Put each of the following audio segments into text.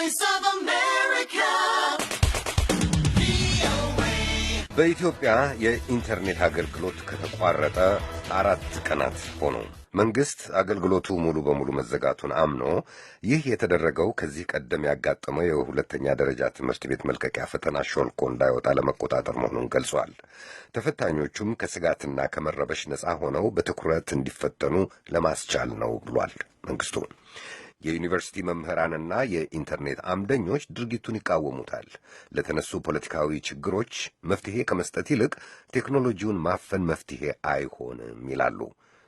Voice of America. በኢትዮጵያ የኢንተርኔት አገልግሎት ከተቋረጠ 4 ቀናት ሆኑ። መንግስት አገልግሎቱ ሙሉ በሙሉ መዘጋቱን አምኖ ይህ የተደረገው ከዚህ ቀደም ያጋጠመው የሁለተኛ ደረጃ ትምህርት ቤት መልቀቂያ ፈተና ሾልኮ እንዳይወጣ ለመቆጣጠር መሆኑን ገልጿል። ተፈታኞቹም ከስጋትና ከመረበሽ ነፃ ሆነው በትኩረት እንዲፈተኑ ለማስቻል ነው ብሏል መንግስቱ። የዩኒቨርሲቲ መምህራንና የኢንተርኔት አምደኞች ድርጊቱን ይቃወሙታል። ለተነሱ ፖለቲካዊ ችግሮች መፍትሄ ከመስጠት ይልቅ ቴክኖሎጂውን ማፈን መፍትሄ አይሆንም ይላሉ።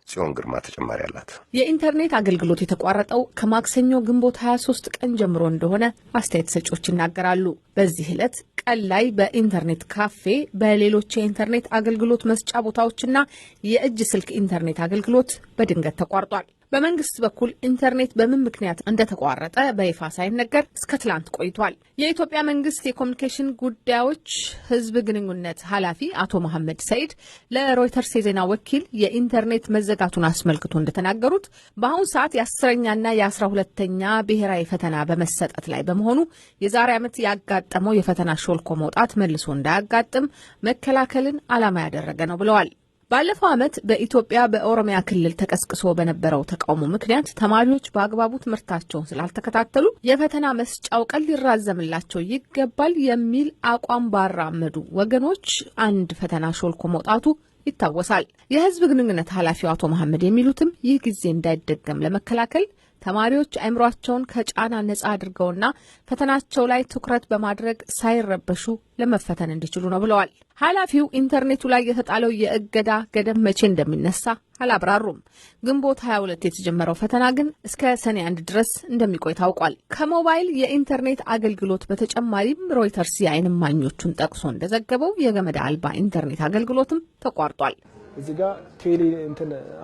ጽዮን ግርማ ተጨማሪ አላት። የኢንተርኔት አገልግሎት የተቋረጠው ከማክሰኞ ግንቦት 23 ቀን ጀምሮ እንደሆነ አስተያየት ሰጪዎች ይናገራሉ። በዚህ ዕለት ቀን ላይ በኢንተርኔት ካፌ፣ በሌሎች የኢንተርኔት አገልግሎት መስጫ ቦታዎችና የእጅ ስልክ ኢንተርኔት አገልግሎት በድንገት ተቋርጧል። በመንግስት በኩል ኢንተርኔት በምን ምክንያት እንደተቋረጠ በይፋ ሳይነገር እስከ ትላንት ቆይቷል። የኢትዮጵያ መንግስት የኮሚኒኬሽን ጉዳዮች ህዝብ ግንኙነት ኃላፊ አቶ መሐመድ ሰይድ ለሮይተርስ የዜና ወኪል የኢንተርኔት መዘጋቱን አስመልክቶ እንደተናገሩት በአሁኑ ሰዓት የ10ኛና የ12ኛ ብሔራዊ ፈተና በመሰጠት ላይ በመሆኑ የዛሬ ዓመት ያጋጠመው የፈተና ሾልኮ መውጣት መልሶ እንዳያጋጥም መከላከልን ዓላማ ያደረገ ነው ብለዋል። ባለፈው ዓመት በኢትዮጵያ በኦሮሚያ ክልል ተቀስቅሶ በነበረው ተቃውሞ ምክንያት ተማሪዎች በአግባቡ ትምህርታቸውን ስላልተከታተሉ የፈተና መስጫው ቀን ሊራዘምላቸው ይገባል የሚል አቋም ባራመዱ ወገኖች አንድ ፈተና ሾልኮ መውጣቱ ይታወሳል። የህዝብ ግንኙነት ኃላፊው አቶ መሐመድ የሚሉትም ይህ ጊዜ እንዳይደገም ለመከላከል ተማሪዎች አእምሯቸውን ከጫና ነጻ አድርገውና ፈተናቸው ላይ ትኩረት በማድረግ ሳይረበሹ ለመፈተን እንዲችሉ ነው ብለዋል። ኃላፊው ኢንተርኔቱ ላይ የተጣለው የእገዳ ገደብ መቼ እንደሚነሳ አላብራሩም። ግንቦት 22 የተጀመረው ፈተና ግን እስከ ሰኔ 1 ድረስ እንደሚቆይ ታውቋል። ከሞባይል የኢንተርኔት አገልግሎት በተጨማሪም ሮይተርስ የዓይን እማኞቹን ጠቅሶ እንደዘገበው የገመድ አልባ ኢንተርኔት አገልግሎትም ተቋርጧል። እዚህ ጋር ቴሌ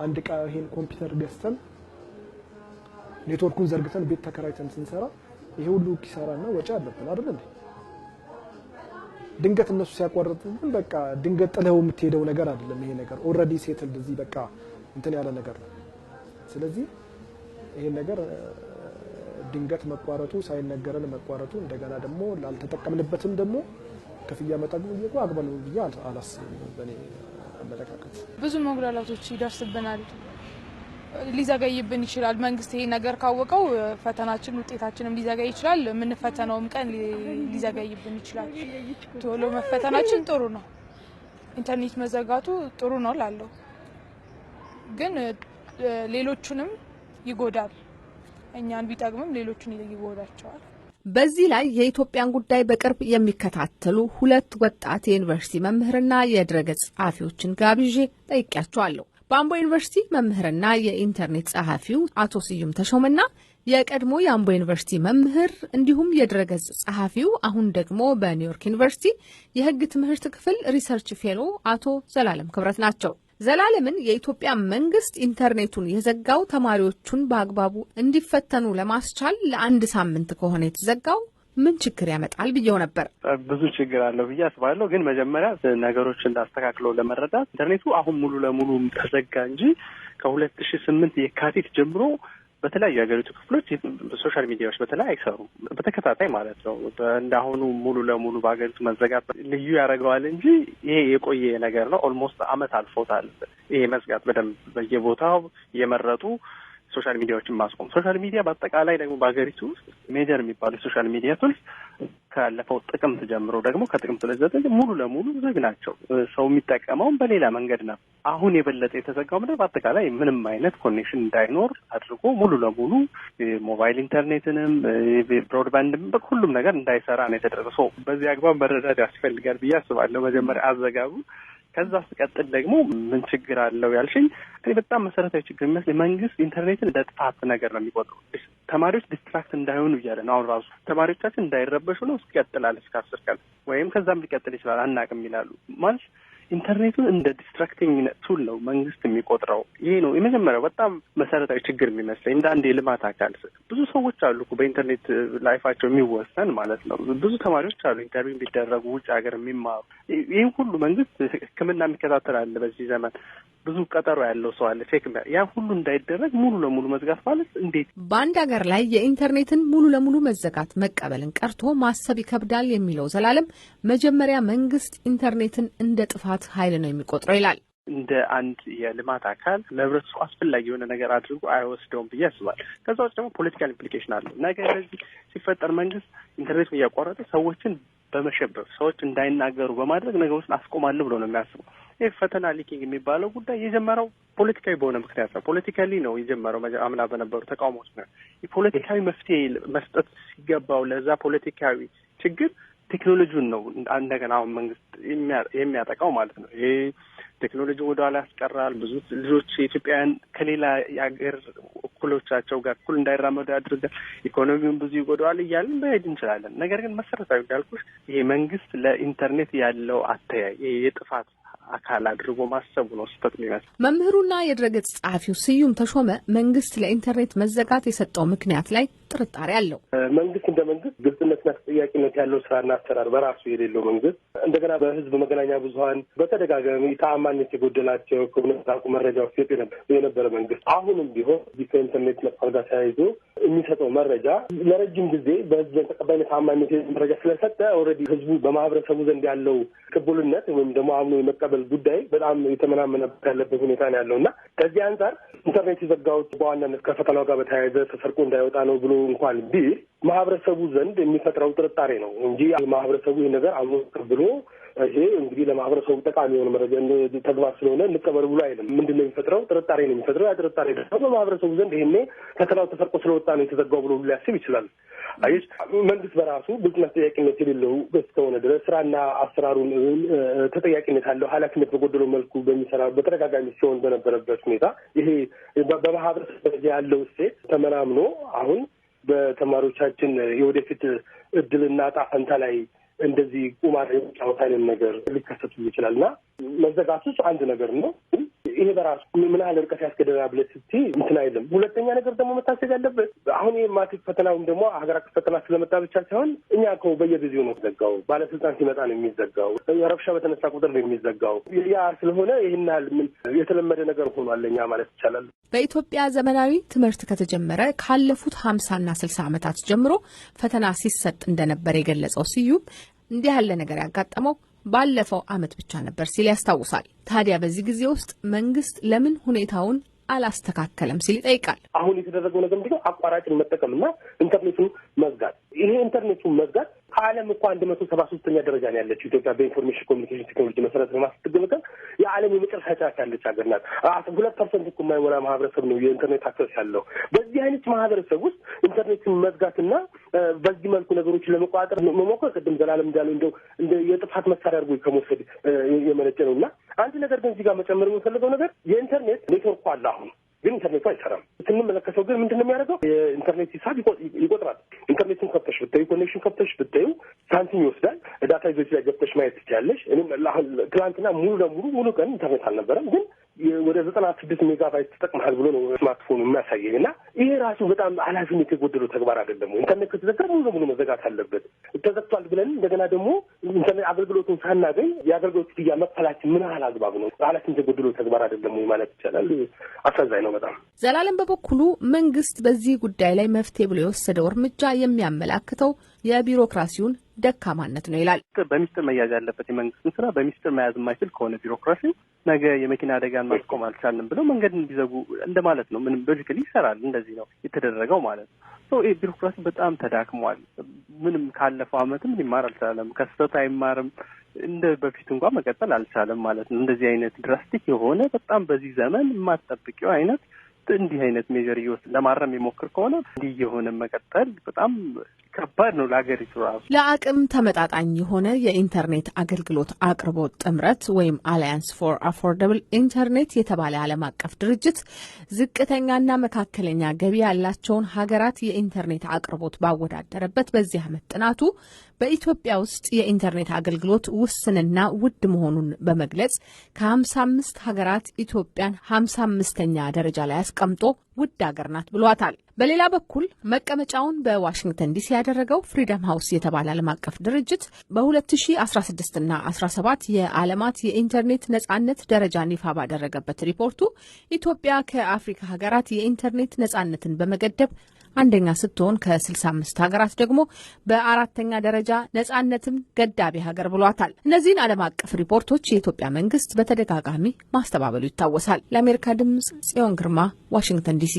አንድ ዕቃ ይሄን ኮምፒውተር ገዝተን ኔትወርኩን ዘርግተን ቤት ተከራይተን ስንሰራ ይሄ ሁሉ ኪሳራና ወጪ አለብን አይደል እንዴ? ድንገት እነሱ ሲያቋርጡብን በቃ ድንገት ጥለው የምትሄደው ነገር አይደለም። ይሄ ነገር ኦልሬዲ ሴትልድ እዚህ በቃ እንትን ያለ ነገር ነው። ስለዚህ ይሄ ነገር ድንገት መቋረጡ ሳይነገረን መቋረጡ እንደገና ደግሞ ላልተጠቀምንበትም ደግሞ ከፍያ መጠየቁ አግባብ ነው ብዬ አላስብም። በኔ አመለካከት ብዙ መጉላላቶች ይደርስብናል። ሊዘገይብን ይችላል። መንግስት ይሄ ነገር ካወቀው ፈተናችን ውጤታችንም ሊዘገይ ይችላል። የምንፈተነውም ቀን ሊዘገይብን ይችላል። ቶሎ መፈተናችን ጥሩ ነው። ኢንተርኔት መዘጋቱ ጥሩ ነው ላለው ግን ሌሎቹንም ይጎዳል። እኛን ቢጠቅምም ሌሎቹን ይጎዳቸዋል። በዚህ ላይ የኢትዮጵያን ጉዳይ በቅርብ የሚከታተሉ 2 ወጣት የዩኒቨርሲቲ መምህርና የድረገጽ ጸሐፊዎችን ጋብዤ ጠይቄያቸዋለሁ። በአምቦ ዩኒቨርሲቲ መምህርና የኢንተርኔት ጸሐፊው አቶ ስዩም ተሾመና የቀድሞ የአምቦ ዩኒቨርሲቲ መምህር እንዲሁም የድረገጽ ጸሐፊው አሁን ደግሞ በኒውዮርክ ዩኒቨርሲቲ የሕግ ትምህርት ክፍል ሪሰርች ፌሎ አቶ ዘላለም ክብረት ናቸው። ዘላለምን የኢትዮጵያ መንግስት ኢንተርኔቱን የዘጋው ተማሪዎቹን በአግባቡ እንዲፈተኑ ለማስቻል ለ1 ሳምንት ከሆነ የተዘጋው ምን ችግር ያመጣል ብዬው ነበር። ብዙ ችግር አለው ብዬ አስባለሁ። ግን መጀመሪያ ነገሮችን እንዳስተካክለው ለመረዳት ኢንተርኔቱ አሁን ሙሉ ለሙሉ ተዘጋ እንጂ ከ2008 የካቲት ጀምሮ በተለያዩ የሀገሪቱ ክፍሎች ሶሻል ሚዲያዎች በተለይ አይሰሩም፣ በተከታታይ ማለት ነው። እንዳሁኑ ሙሉ ለሙሉ በሀገሪቱ መዘጋት ልዩ ያደርገዋል እንጂ ይሄ የቆየ ነገር ነው። ኦልሞስት ዓመት አልፎታል። ይሄ መዝጋት በደንብ በየቦታው የመረጡ ሶሻል ሚዲያዎችን ማስቆም። ሶሻል ሚዲያ በአጠቃላይ ደግሞ በሀገሪቱ ውስጥ ሜጀር የሚባሉ ሶሻል ሚዲያ ቱልስ ካለፈው ጥቅምት ጀምሮ ደግሞ ከጥቅምት 29 ሙሉ ለሙሉ ዝግ ናቸው። ሰው የሚጠቀመውም በሌላ መንገድ ነው። አሁን የበለጠ የተዘጋው ምንድነው? በአጠቃላይ ምንም አይነት ኮኔክሽን እንዳይኖር አድርጎ ሙሉ ለሙሉ ሞባይል ኢንተርኔትንም ብሮድባንድም ሁሉም ነገር እንዳይሰራ ነው የተደረሰው። በዚህ አግባብ መረዳት ያስፈልጋል ብዬ አስባለሁ። መጀመሪያ አዘጋቡ። ከዛ ስቀጥል ደግሞ ምን ችግር አለው ያልሽኝ፣ እኔ በጣም መሰረታዊ ችግር የሚመስለኝ መንግስት ኢንተርኔትን እንደ ጥፋት ነገር ነው የሚቆጥረው። ተማሪዎች ዲስትራክት እንዳይሆኑ እያለ ነው። አሁን ራሱ ተማሪዎቻችን እንዳይረበሹ ነው። እስኪቀጥላል እስከ 10 ቀን ወይም ከዛም ሊቀጥል ይችላል፣ አናውቅም ይላሉ። ማለት ኢንተርኔቱን እንደ ዲስትራክቲንግ ቱል ነው መንግስት የሚቆጥረው። ይሄ ነው የመጀመሪያው በጣም መሰረታዊ ችግር የሚመስለኝ። እንደ አንድ የልማት አካል ብዙ ሰዎች አሉ በኢንተርኔት ላይፋቸው የሚወሰን ማለት ነው። ብዙ ተማሪዎች አሉ ኢንተርቪው ቢደረጉ ውጭ ሀገር የሚማሩ። ይህ ሁሉ መንግስት ሕክምና የሚከታተል አለ በዚህ ዘመን ብዙ ቀጠሮ ያለው ሰው አለ ቼክ ያ ሁሉ እንዳይደረግ ሙሉ ለሙሉ መዝጋት ማለት እንዴት? በአንድ ሀገር ላይ የኢንተርኔትን ሙሉ ለሙሉ መዘጋት መቀበልን ቀርቶ ማሰብ ይከብዳል የሚለው ዘላለም መጀመሪያ መንግስት ኢንተርኔትን እንደ ጥፋት ኃይል ነው የሚቆጥረው ይላል። እንደ አንድ የልማት አካል ለህብረተሰቡ አስፈላጊ የሆነ ነገር አድርጎ አይወስደውም ብዬ አስባለሁ። ከዛ ውጭ ደግሞ ፖለቲካል ኢምፕሊኬሽን አለው። ነገር እንደዚህ ሲፈጠር መንግስት ኢንተርኔቱን እያቋረጠ ሰዎችን በመሸበብ ሰዎች እንዳይናገሩ በማድረግ ነገሮችን አስቆማለሁ ብሎ ነው የሚያስበው። ይህ ፈተና ሊኪንግ የሚባለው ጉዳይ የጀመረው ፖለቲካዊ በሆነ ምክንያት ነው። ፖለቲካሊ ነው የጀመረው አምና በነበሩ ተቃውሞች ነው። የፖለቲካዊ መፍትሄ መስጠት ሲገባው ለዛ ፖለቲካዊ ችግር ቴክኖሎጂውን ነው እንደገና አሁን መንግስት የሚያጠቃው ማለት ነው። ይሄ ቴክኖሎጂ ወደኋላ ያስቀራል። ብዙ ልጆች የኢትዮጵያውያን ከሌላ የሀገር እኩሎቻቸው ጋር እኩል እንዳይራመዱ ያድርጋል። ኢኮኖሚውን ብዙ ይጎዳዋል እያልን መሄድ እንችላለን። ነገር ግን መሰረታዊ እንዳልኩሽ ይሄ መንግስት ለኢንተርኔት ያለው አተያይ ይሄ የጥፋት አካል አድርጎ ማሰቡ ነው ስህተት የሚመስል። መምህሩና የድረገጽ ጸሐፊው ስዩም ተሾመ መንግስት ለኢንተርኔት መዘጋት የሰጠው ምክንያት ላይ ጥርጣሬ አለው። መንግስት እንደ መንግስት ግልጽነትና ተጠያቂነት ያለው ስራና አሰራር በራሱ የሌለው መንግስት እንደገና በህዝብ መገናኛ ብዙኃን በተደጋጋሚ ተአማኒነት የጎደላቸው ከእውነታቁ መረጃዎች የነበረ መንግስት አሁንም ቢሆን ከኢንተርኔት መጥፋት ጋር ተያይዞ የሚሰጠው መረጃ ለረጅም ጊዜ በህዝብ ተቀባይነት ተአማኒነት መረጃ ስለሰጠ ኦልሬዲ ህዝቡ በማህበረሰቡ ዘንድ ያለው ቅቡልነት ወይም ደግሞ አምኖ የመቀበል ጉዳይ በጣም የተመናመነበት ያለበት ሁኔታ ነው ያለው እና ከዚህ አንጻር ኢንተርኔት የዘጋሁት በዋናነት ከፈተናው ጋር በተያያዘ ተሰርቆ እንዳይወጣ ነው ብሎ እንኳን ቢል ማህበረሰቡ ዘንድ የሚፈጥረው ጥርጣሬ ነው እንጂ ማህበረሰቡ ይህ ነገር አምኖ ተቀብሎ ይሄ እንግዲህ ለማህበረሰቡ ጠቃሚ የሆነ መረጃ ተግባር ስለሆነ እንቀበል ብሎ አይልም። ምንድነው የሚፈጥረው? ጥርጣሬ ነው የሚፈጥረው። ያ ጥርጣሬ ደግሞ በማህበረሰቡ ዘንድ ይሄኔ ፈተናው ተሰርቆ ስለወጣ ነው የተዘጋው ብሎ ሊያስብ ይችላል። አይስ መንግስት በራሱ ግልጽና ተጠያቂነት የሌለው እስከሆነ ድረስ ስራና አሰራሩን ተጠያቂነት ያለው ኃላፊነት በጎደለው መልኩ በሚሰራ በተደጋጋሚ ሲሆን በነበረበት ሁኔታ ይሄ በማህበረሰብ ደረጃ ያለው እሴት ተመናምኖ አሁን በተማሪዎቻችን የወደፊት እድልና ዕጣ ፈንታ ላይ እንደዚህ ቁማር የጫወታ አይነት ነገር ሊከሰቱ ይችላል እና መዘጋቱ አንድ ነገር ነው። ይሄ በራሱ ምን ያህል ርቀት ያስገደናል ብለህ ስትይ እንትን አይደለም። ሁለተኛ ነገር ደግሞ መታሰብ ያለበት አሁን የማትሪክ ፈተናውም ደግሞ ሀገር አቀፍ ፈተና ስለመጣ ብቻ ሳይሆን እኛ እኮ በየጊዜው ነው የሚዘጋው። ባለስልጣን ሲመጣ ነው የሚዘጋው። ረብሻ በተነሳ ቁጥር ነው የሚዘጋው። ያ ስለሆነ ይህን ያህል ምን የተለመደ ነገር ሆኗል እኛ ማለት ይቻላል። በኢትዮጵያ ዘመናዊ ትምህርት ከተጀመረ ካለፉት 50ና 60 ዓመታት ጀምሮ ፈተና ሲሰጥ እንደነበር የገለጸው ስዩም እንዲህ ያለ ነገር ያጋጠመው ባለፈው ዓመት ብቻ ነበር ሲል ያስታውሳል። ታዲያ በዚህ ጊዜ ውስጥ መንግስት ለምን ሁኔታውን አላስተካከለም ሲል ይጠይቃል። አሁን የተደረገው ነገር ምንድነው? አቋራጭን መጠቀምና ኢንተርኔቱን መዝጋት። ይሄ ኢንተርኔቱን መዝጋት ከዓለም እኮ 173ኛ ደረጃ ነው ያለችው ኢትዮጵያ በኢንፎርሜሽን ኮሚኒኬሽን ቴክኖሎጂ መሰረት በማስገመት የዓለም የመጨረሻ ጫፍ ያለች ሀገር ናት። 2% እኮ የማይሞላ ማህበረሰብ ነው የኢንተርኔት አክሰስ ያለው። በዚህ አይነት ማህበረሰብ ውስጥ ኢንተርኔትን መዝጋትና በዚህ መልኩ ነገሮችን ለመቆጣጠር መሞከር ቅድም ዘላለም እንዳለው እንደው እንደ የጥፋት መሳሪያ አድርጎ ከመውሰድ የመነጨ ነው እና አንድ ነገር ግን እዚህ ጋር መጨመር የምፈልገው ነገር የኢንተርኔት ኔትወርኩ አለ አሁን ግን ኢንተርኔቱ አይሰራም። ስንመለከተው ግን ምንድነው የሚያደርገው? የኢንተርኔት ሂሳብ ይቆጥራል። ኢንተርኔቱን ከፍተሽ ብታዩ፣ ኮኔክሽን ከፍተሽ ብታዩ ሳንቲም ይወስዳል። ዳታ ይዞች ላይ ገብተሽ ማየት ትችያለሽ። እኔም ትናንትና ሙሉ ቀን ኢንተርኔት አልነበረም፣ ግን ወደ 96 ሜጋባይት ተጠቅመሃል ብሎ ነው ስማርትፎኑ የሚያሳየኝ እና ይሄ ራሱ በጣም ኃላፊነት የጎደለው ተግባር አይደለም። ኢንተርኔት ከተዘጋ ሙሉ ለሙሉ መዘጋት አለበት። ተዘግቷል ብለን እንደገና ደግሞ ኢንተርኔት አገልግሎቱን ሳናገኝ የአገልግሎት ክፍያ መክፈላችን ምን ያህል አግባብ ነው? ኃላፊነት የጎደለው ተግባር አይደለም ወይ ማለት ይቻላል። አሳዛኝ ነው በጣም። ዘላለም በበኩሉ መንግስት በዚህ ጉዳይ ላይ መፍትሄ ብሎ የወሰደው እርምጃ የሚያመላክተው የቢሮክራሲውን ደካማነት ነው ይላል። በሚስጥር መያዝ ያለበት የመንግስትን ስራ በሚስጥር መያዝ የማይችል ከሆነ ቢሮክራሲ ነገ የመኪና አደጋን ማስቆም አልቻልንም ብለው መንገድ እንዲዘጉ እንደማለት ነው። ምንም ሎጂካሊ ይሰራል። እንደዚህ ነው የተደረገው ማለት ነው። ይሄ ቢሮክራሲ በጣም ተዳክሟል። ምንም ካለፈው ዓመትም ሊማር አልቻለም። ከስህተት አይማርም። እንደ በፊቱ እንኳን መቀጠል አልቻለም ማለት ነው። እንደዚህ አይነት ድራስቲክ የሆነ በጣም በዚህ ዘመን የማትጠብቂው አይነት እንዲህ አይነት ሜጀር ለማረም የሞክር ከሆነ እንዲህ የሆነ መቀጠል በጣም ከባድ ነው ለሀገሪቱ ራሱ። ለአቅም ተመጣጣኝ የሆነ የኢንተርኔት አገልግሎት አቅርቦት ጥምረት ወይም አላያንስ ፎር አፎርደብል ኢንተርኔት የተባለ ዓለም አቀፍ ድርጅት ዝቅተኛና መካከለኛ ገቢ ያላቸውን ሀገራት የኢንተርኔት አቅርቦት ባወዳደረበት በዚህ ዓመት ጥናቱ በኢትዮጵያ ውስጥ የኢንተርኔት አገልግሎት ውስንና ውድ መሆኑን በመግለጽ ከ55 ሀገራት ኢትዮጵያን 55ኛ ደረጃ ላይ አስቀምጦ ውድ ሀገር ናት ብሏታል። በሌላ በኩል መቀመጫውን በዋሽንግተን ዲሲ ያደረገው ፍሪደም ሃውስ የተባለ ዓለም አቀፍ ድርጅት በ2016 እና 17 የዓለማት የኢንተርኔት ነጻነት ደረጃን ይፋ ባደረገበት ሪፖርቱ ኢትዮጵያ ከአፍሪካ ሀገራት የኢንተርኔት ነጻነትን በመገደብ አንደኛ ስትሆን ከ65 ሀገራት ደግሞ በአራተኛ ደረጃ ነጻነትን ገዳቢ ሀገር ብሏታል። እነዚህን ዓለም አቀፍ ሪፖርቶች የኢትዮጵያ መንግስት በተደጋጋሚ ማስተባበሉ ይታወሳል። ለአሜሪካ ድምጽ ጽዮን ግርማ ዋሽንግተን ዲሲ